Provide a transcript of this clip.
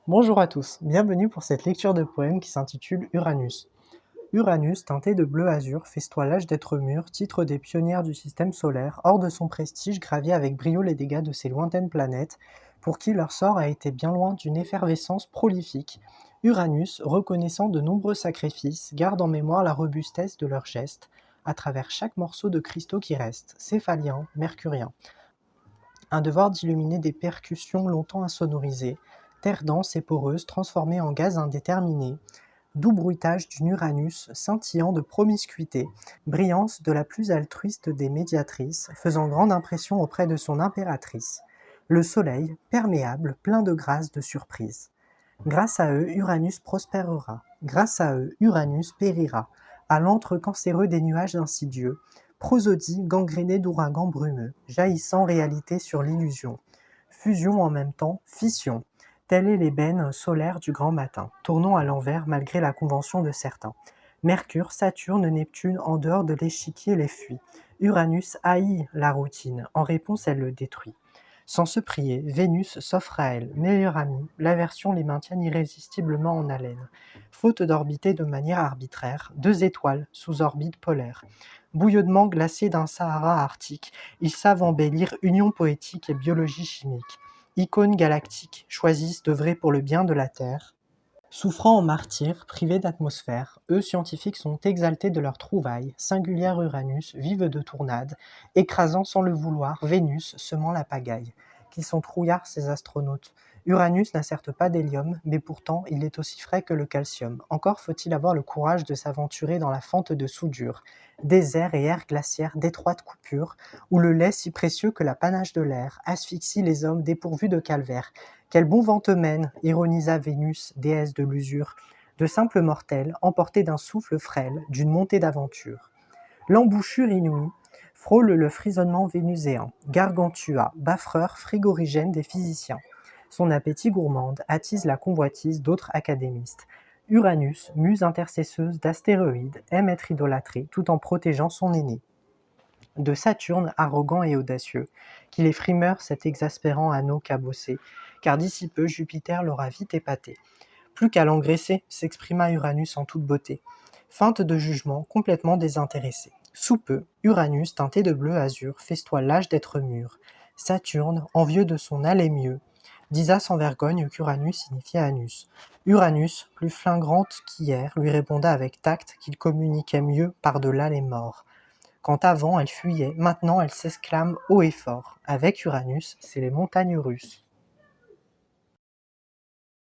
Bonjour à tous, bienvenue pour cette lecture de poème qui s'intitule Uranus. Uranus, teinté de bleu azur, festoie l'âge d'être mûr, titre des pionnières du système solaire, hors de son prestige, gravit avec brio les dégâts de ces lointaines planètes, pour qui leur sort a été bien loin d'une effervescence prolifique. Uranus, reconnaissant de nombreux sacrifices, garde en mémoire la robustesse de leurs gestes, à travers chaque morceau de cristaux qui reste, céphalien, mercurien. Un devoir d'illuminer des percussions longtemps insonorisées, terre dense et poreuse transformée en gaz indéterminé, doux bruitage d'une Uranus scintillant de promiscuité, brillance de la plus altruiste des médiatrices, faisant grande impression auprès de son impératrice. Le soleil, perméable, plein de grâce, de surprise. Grâce à eux, Uranus prospérera. Grâce à eux, Uranus périra. À l'antre cancéreux des nuages insidieux, prosodie gangrénée d'ouragans brumeux, jaillissant réalité sur l'illusion. Fusion en même temps, fission. Telle est l'ébène solaire du grand matin, tournant à l'envers malgré la convention de certains. Mercure, Saturne, Neptune, en dehors de l'échiquier les fuient. Uranus haït la routine, en réponse elle le détruit. Sans se prier, Vénus s'offre à elle, meilleure amie, l'aversion les maintient irrésistiblement en haleine. Faute d'orbiter de manière arbitraire, deux étoiles sous orbite polaire. Bouillonnement glacé d'un Sahara arctique, ils savent embellir union poétique et biologie chimique. Icônes galactiques, choisissent d'œuvrer pour le bien de la Terre. Souffrant en martyrs, privés d'atmosphère, eux scientifiques sont exaltés de leur trouvaille, singulière Uranus, vive de tournade, écrasant sans le vouloir Vénus, semant la pagaille. Qu'ils sont trouillards ces astronautes. Uranus n'a certes pas d'hélium, mais pourtant il est aussi frais que le calcium. Encore faut-il avoir le courage de s'aventurer dans la fente de soudure. Désert et air glaciaire d'étroites coupures, où le lait si précieux que l'apanage de l'air asphyxie les hommes dépourvus de calvaire. Quel bon vent te mène, ironisa Vénus, déesse de l'usure, de simples mortels, emportés d'un souffle frêle, d'une montée d'aventure. L'embouchure inouïe frôle le frisonnement vénuséen, Gargantua, baffreur frigorigène des physiciens. Son appétit gourmande attise la convoitise d'autres académistes. Uranus, muse intercesseuse d'astéroïdes, aime être idolâtrée tout en protégeant son aîné. De Saturne, arrogant et audacieux, qu'il est frimeur cet exaspérant anneau cabossé, car d'ici peu Jupiter l'aura vite épaté. Plus qu'à l'engraisser, s'exprima Uranus en toute beauté. Feinte de jugement, complètement désintéressé. Sous peu, Uranus, teinté de bleu azur, festoie l'âge d'être mûr. Saturne, envieux de son aller mieux, disa sans vergogne qu'Uranus signifiait Anus. Uranus, plus flingrante qu'hier, lui répondait avec tact qu'il communiquait mieux par-delà les morts. Quand avant elle fuyait, maintenant elle s'exclame haut et fort. Avec Uranus, c'est les montagnes russes.